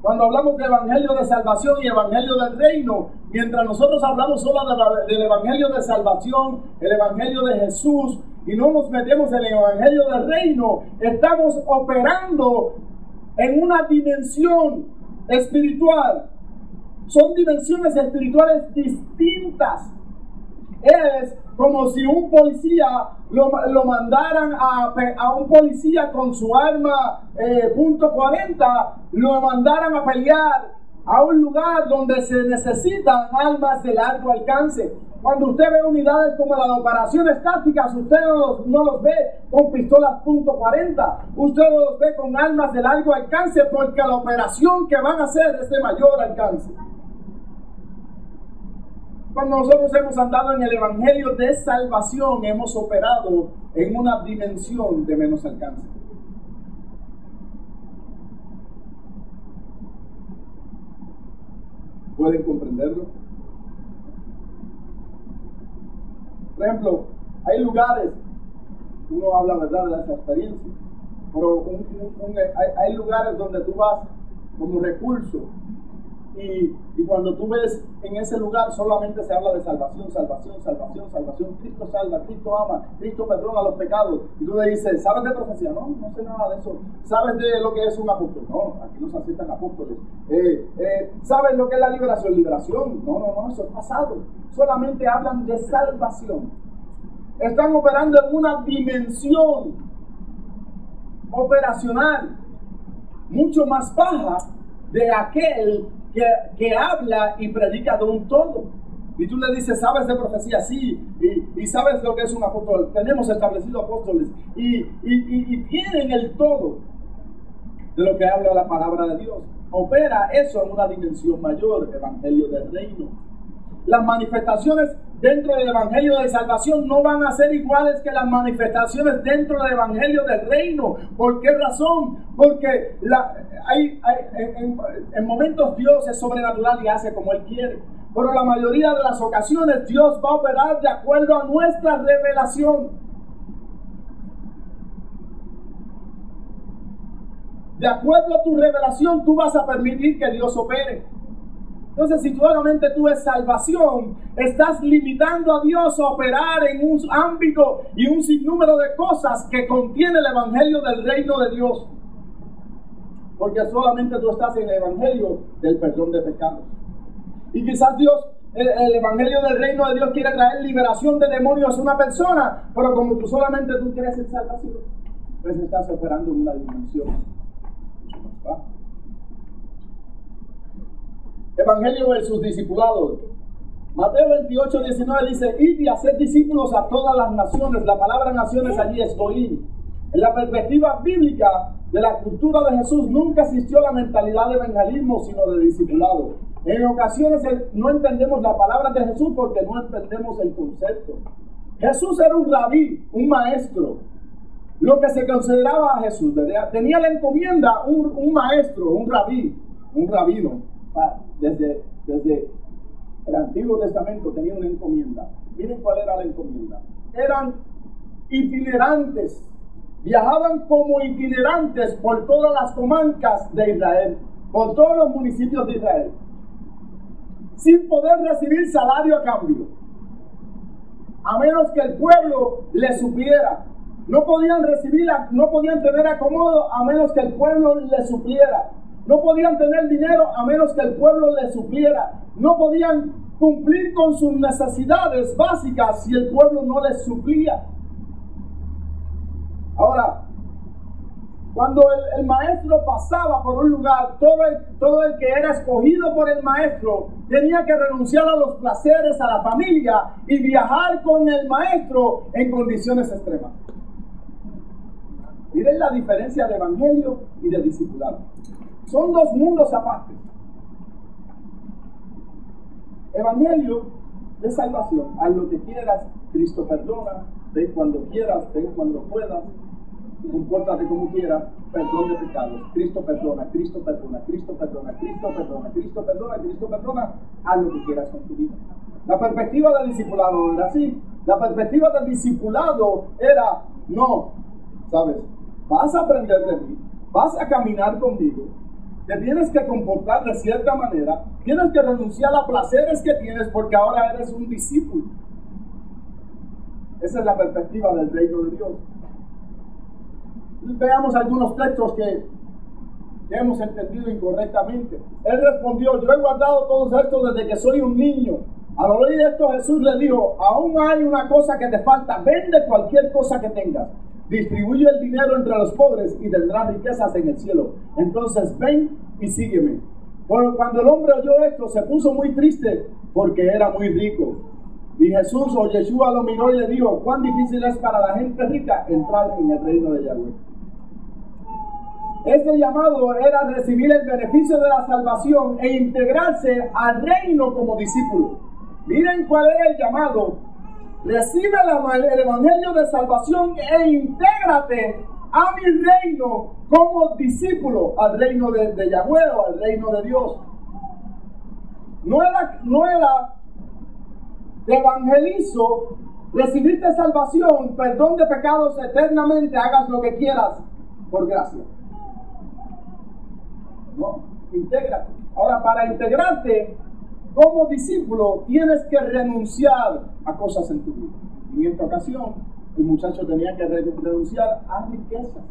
Cuando hablamos de evangelio de salvación y evangelio del reino, mientras nosotros hablamos solo del evangelio de salvación, el evangelio de Jesús, y no nos metemos en el evangelio del reino, estamos operando en una dimensión espiritual. Son dimensiones espirituales distintas. Es como si un policía lo mandaran a un policía con su arma .40, lo mandaran a pelear a un lugar donde se necesitan armas de largo alcance. Cuando usted ve unidades como las de operaciones tácticas, usted no los ve con pistolas .40, usted los ve con armas de largo alcance, porque la operación que van a hacer es de mayor alcance. Cuando nosotros hemos andado en el evangelio de salvación, hemos operado en una dimensión de menos alcance. ¿Pueden comprenderlo? Por ejemplo, hay lugares, uno habla, ¿verdad?, de esa experiencia, pero hay lugares donde tú vas como recurso. Y cuando tú ves en ese lugar solamente se habla de salvación, salvación, salvación, salvación. Cristo salva, Cristo ama, Cristo perdona los pecados. Y tú le dices, ¿sabes de profecía? No, no sé nada de eso. ¿Sabes de lo que es un apóstol? No, aquí no se aceptan apóstoles. ¿Sabes lo que es la liberación? Liberación. No, eso es pasado. Solamente hablan de salvación. Están operando en una dimensión operacional mucho más baja de aquel que habla y predica de un todo. Y tú le dices, ¿sabes de profecía? Sí. Y ¿sabes lo que es un apóstol? Tenemos establecido apóstoles. Y tienen el todo de lo que habla la palabra de Dios. Opera eso en una dimensión mayor, evangelio del reino. Las manifestaciones dentro del evangelio de salvación no van a ser iguales que las manifestaciones dentro del evangelio del reino. ¿Por qué razón? Porque en momentos Dios es sobrenatural y hace como Él quiere. Pero la mayoría de las ocasiones Dios va a operar de acuerdo a nuestra revelación. De acuerdo a tu revelación, tú vas a permitir que Dios opere. Entonces, si solamente tú es salvación, estás limitando a Dios a operar en un ámbito y un sinnúmero de cosas que contiene el evangelio del reino de Dios. Porque solamente tú estás en el evangelio del perdón de pecados. Y quizás Dios, el evangelio del reino de Dios quiere traer liberación de demonios a una persona, pero como tú solamente tú crees en salvación, pues estás operando en una dimensión mucho más baja. Evangelio versus discipulado. Mateo 28:19 dice, id y haced discípulos a todas las naciones. La palabra naciones allí es goín. En la perspectiva bíblica de la cultura de Jesús nunca existió la mentalidad de evangelismo, sino de discipulado. En ocasiones no entendemos la palabra de Jesús porque no entendemos el concepto. Jesús era un rabí, un maestro. Lo que se consideraba a Jesús, tenía la encomienda un maestro, un rabí, un rabino. Desde el Antiguo Testamento tenía una encomienda. Miren cuál era la encomienda. Eran itinerantes. Viajaban como itinerantes por todas las comarcas de Israel, por todos los municipios de Israel, sin poder recibir salario a cambio, a menos que el pueblo les supliera. No podían tener acomodo a menos que el pueblo les supliera. No podían tener dinero a menos que el pueblo les supliera. No podían cumplir con sus necesidades básicas si el pueblo no les suplía. Ahora, cuando el maestro pasaba por un lugar, todo el que era escogido por el maestro tenía que renunciar a los placeres, a la familia y viajar con el maestro en condiciones extremas. Miren la diferencia de evangelio y de discipulado. Son dos mundos aparte. Evangelio de salvación. Haz lo que quieras, Cristo perdona. Ven cuando quieras, ven cuando puedas. Compórtate como quieras, perdón de pecados. Cristo perdona, Cristo perdona, Cristo perdona, Cristo perdona, Cristo perdona, Cristo perdona. Haz lo que quieras con tu vida. La perspectiva del discipulado no era así. La perspectiva del discipulado era, no, ¿sabes? Vas a aprender de mí, vas a caminar conmigo, te tienes que comportar de cierta manera, tienes que renunciar a placeres que tienes porque ahora eres un discípulo. Esa es la perspectiva del reino de Dios. Veamos algunos textos que hemos entendido incorrectamente. Él respondió: yo he guardado todos estos desde que soy un niño. Al oír esto, Jesús le dijo: aún hay una cosa que te falta, vende cualquier cosa que tengas, distribuye el dinero entre los pobres y tendrás riquezas en el cielo. Entonces ven y sígueme. Bueno, cuando el hombre oyó esto, se puso muy triste porque era muy rico. Y Jesús o Yeshua lo miró y le dijo: cuán difícil es para la gente rica entrar en el reino de Yahweh. Ese llamado era recibir el beneficio de la salvación e integrarse al reino como discípulo. Miren cuál era el llamado: recibe el evangelio de salvación e intégrate a mi reino como discípulo, al reino de Yahweh o al reino de Dios. No era te evangelizo, recibiste salvación, perdón de pecados eternamente, hagas lo que quieras por gracia. No, intégrate. Ahora, para integrarte como discípulo, tienes que renunciar a cosas en tu vida. En esta ocasión, el muchacho tenía que renunciar a riquezas.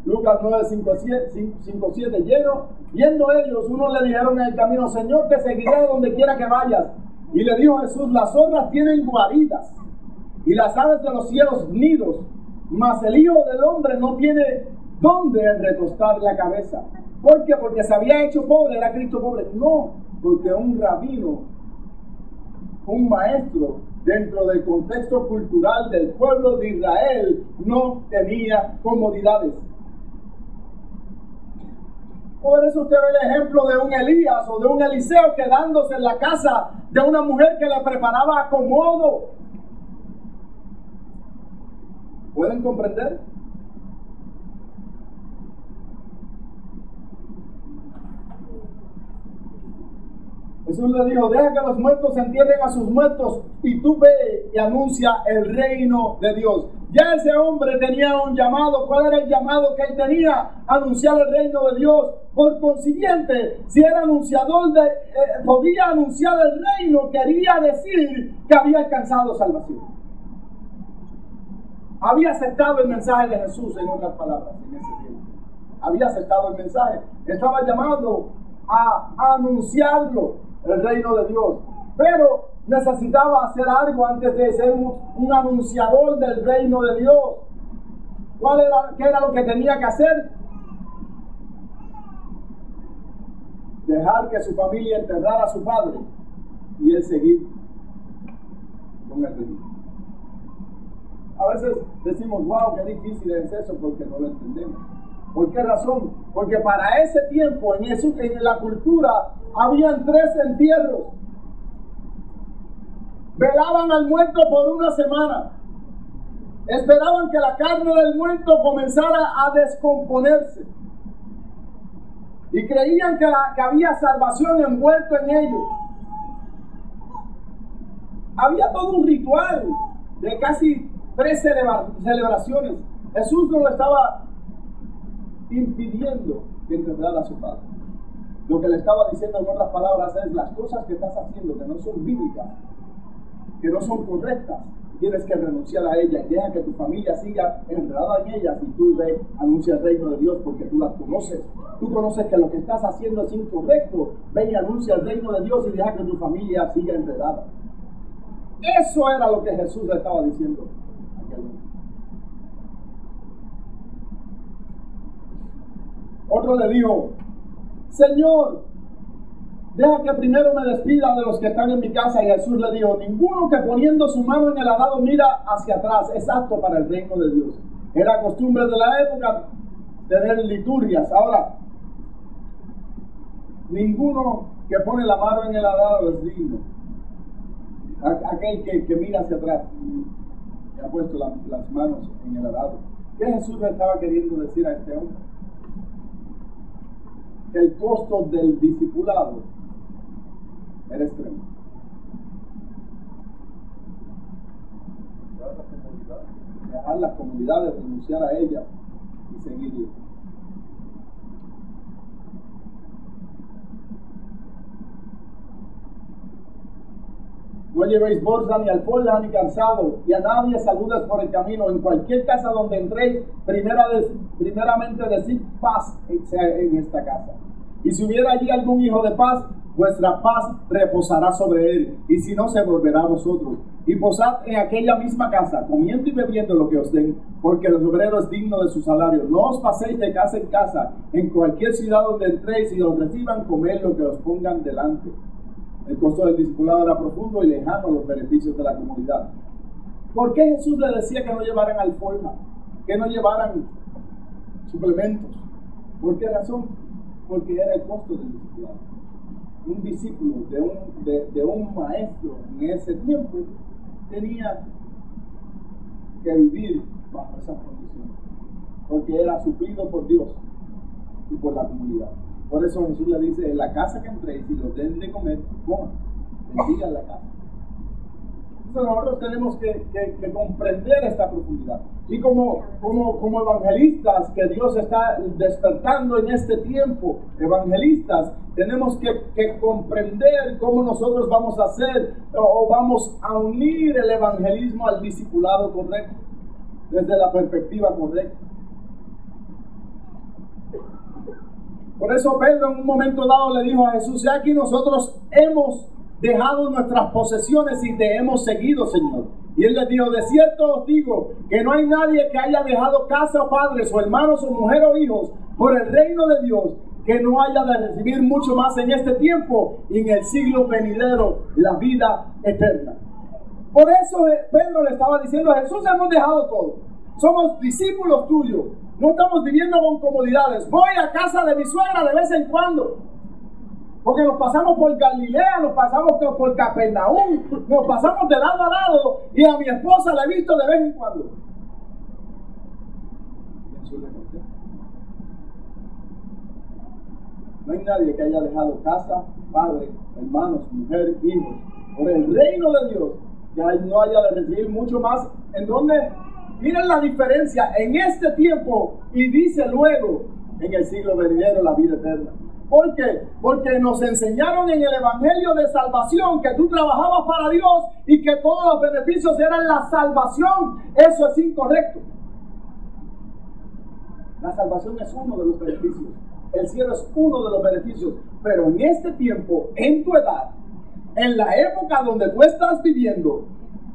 Lucas 9:5-7, viendo ellos, uno le dijeron en el camino: Señor, te seguiré donde quiera que vayas. Y le dijo Jesús: las zorras tienen guaridas y las aves de los cielos nidos, mas el Hijo del Hombre no tiene dónde recostar la cabeza. ¿Por qué? Porque se había hecho pobre, era Cristo pobre. No, porque un rabino, un maestro, dentro del contexto cultural del pueblo de Israel, no tenía comodidades. Por eso usted ve el ejemplo de un Elías o de un Eliseo quedándose en la casa de una mujer que le preparaba acomodo. ¿Pueden comprender? Jesús le dijo: deja que los muertos entierren a sus muertos y tú ve y anuncia el reino de Dios. Ya ese hombre tenía un llamado. ¿Cuál era el llamado que él tenía? Anunciar el reino de Dios. Por consiguiente, si era anunciador podía anunciar el reino, quería decir que había alcanzado salvación. Había aceptado el mensaje de Jesús, en otras palabras, en ese tiempo. Había aceptado el mensaje. Estaba llamado a anunciarlo, el reino de Dios. Pero necesitaba hacer algo antes de ser un anunciador del reino de Dios. ¿Qué era lo que tenía que hacer? Dejar que su familia enterrara a su padre y él seguir con el reino. A veces decimos: wow, qué difícil es eso, porque no lo entendemos. ¿Por qué razón? Porque para ese tiempo, en la cultura, habían 3 entierros. Velaban al muerto por una semana. Esperaban que la carne del muerto comenzara a descomponerse. Y creían que había salvación envuelto en ello. Había todo un ritual de casi 3 celebraciones. Jesús no lo estaba impidiendo que enterrara a su padre. Lo que le estaba diciendo, en otras palabras, es: las cosas que estás haciendo que no son bíblicas, que no son correctas, tienes que renunciar a ellas. Deja que tu familia siga enredada en ellas y tú anuncia el reino de Dios, porque tú las conoces. Tú conoces que lo que estás haciendo es incorrecto. Ven y anuncia el reino de Dios y deja que tu familia siga enredada. Eso era lo que Jesús le estaba diciendo. Otro le dijo: Señor, deja que primero me despida de los que están en mi casa. Y Jesús le dijo: ninguno que poniendo su mano en el arado mira hacia atrás es apto para el reino de Dios. Era costumbre de la época tener liturgias. Ahora, ninguno que pone la mano en el arado es digno. Aquel que mira hacia atrás, que ha puesto las manos en el arado. ¿Qué Jesús le estaba queriendo decir a este hombre? Que el costo del discipulado era extremo. dejar las comunidades, renunciar a ellas y seguirle. No llevéis bolsa ni alforja ni calzado, y a nadie saludes por el camino. En cualquier casa donde entréis, primeramente decid paz sea en esta casa. Y si hubiera allí algún hijo de paz, vuestra paz reposará sobre él, y si no, se volverá a vosotros. Y posad en aquella misma casa, comiendo y bebiendo lo que os den, porque el obrero es digno de su salario. No os paséis de casa en casa, en cualquier ciudad donde entréis y os reciban, comed lo que os pongan delante. El costo del discipulado era profundo y lejano a los beneficios de la comunidad. ¿Por qué Jesús le decía que no llevaran alforja, que no llevaran suplementos? ¿Por qué razón? Porque era el costo del discipulado. Un discípulo de un maestro en ese tiempo tenía que vivir bajo esas condiciones, porque era suplido por Dios y por la comunidad. Por eso Jesús le dice: en la casa que entréis y los den de comer, coman, bendigan la casa. Entonces nosotros tenemos que comprender esta profundidad. Y como evangelistas que Dios está despertando en este tiempo, evangelistas, tenemos que comprender cómo nosotros vamos a hacer o vamos a unir el evangelismo al discipulado correcto, desde la perspectiva correcta. Por eso Pedro en un momento dado le dijo a Jesús: ya aquí nosotros hemos dejado nuestras posesiones y te hemos seguido, Señor. Y él le dijo: de cierto os digo que no hay nadie que haya dejado casa o padres o hermanos o mujer o hijos por el reino de Dios que no haya de recibir mucho más en este tiempo y en el siglo venidero la vida eterna. Por eso Pedro le estaba diciendo a Jesús: hemos dejado todo, somos discípulos tuyos, no estamos viviendo con comodidades. Voy a casa de mi suegra de vez en cuando, porque nos pasamos por Galilea, nos pasamos por Capernaum, nos pasamos de lado a lado, y a mi esposa la he visto de vez en cuando. No hay nadie que haya dejado casa, padre, hermanos, mujer, hijos, por el reino de Dios, que no haya de recibir mucho más. ¿En dónde? Miren la diferencia en este tiempo, y dice luego en el siglo venidero la vida eterna. ¿Por qué? Porque nos enseñaron en el evangelio de salvación que tú trabajabas para Dios y que todos los beneficios eran la salvación. Eso es incorrecto. La salvación es uno de los beneficios, el cielo es uno de los beneficios, pero en este tiempo, en tu edad, en la época donde tú estás viviendo,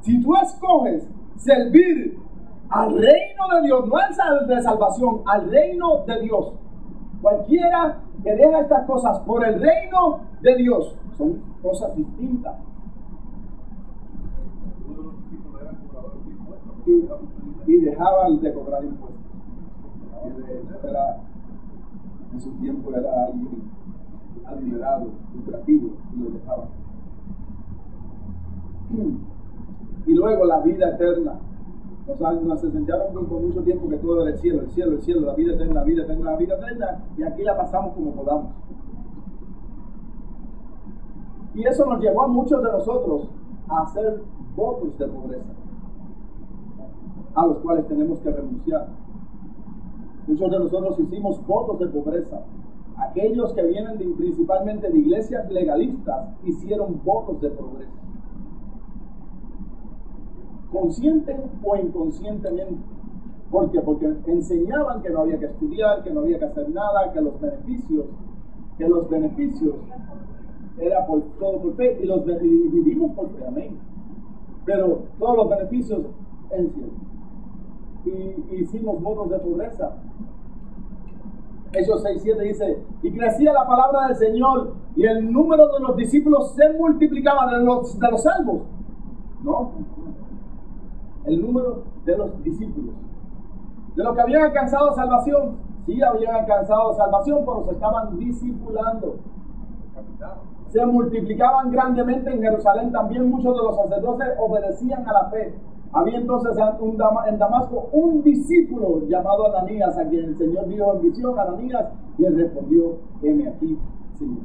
si tú escoges servir al reino de Dios, no al de salvación, al reino de Dios, cualquiera que deja estas cosas por el reino de Dios, son cosas distintas. Y dejaban de cobrar impuestos. En su tiempo era alguien adinerado, lucrativo, y lo dejaban. Y luego la vida eterna. Nos enseñaron por mucho tiempo que todo era el cielo, la vida eterna, la vida eterna, la vida eterna, y aquí la pasamos como podamos. Y eso nos llevó a muchos de nosotros a hacer votos de pobreza, a los cuales tenemos que renunciar. Muchos de nosotros hicimos votos de pobreza. Aquellos que vienen principalmente de iglesias legalistas hicieron votos de pobreza, consciente o inconscientemente. ¿Por qué? Porque enseñaban que no había que estudiar, que no había que hacer nada, que los beneficios era por todo por fe, y vivimos por fe, amén. Pero todos los beneficios en cielo. Y hicimos votos de pobreza. Hechos 6:7 dice: y crecía la palabra del Señor, y el número de los discípulos se multiplicaba. De los salvos, ¿no? El número de los discípulos, de los que habían alcanzado salvación, sí habían alcanzado salvación, pero se estaban discipulando. Se multiplicaban grandemente en Jerusalén. También muchos de los sacerdotes obedecían a la fe. Había entonces en Damasco un discípulo llamado Ananías, a quien el Señor dijo en visión: Ananías, y él respondió: heme aquí, Señor.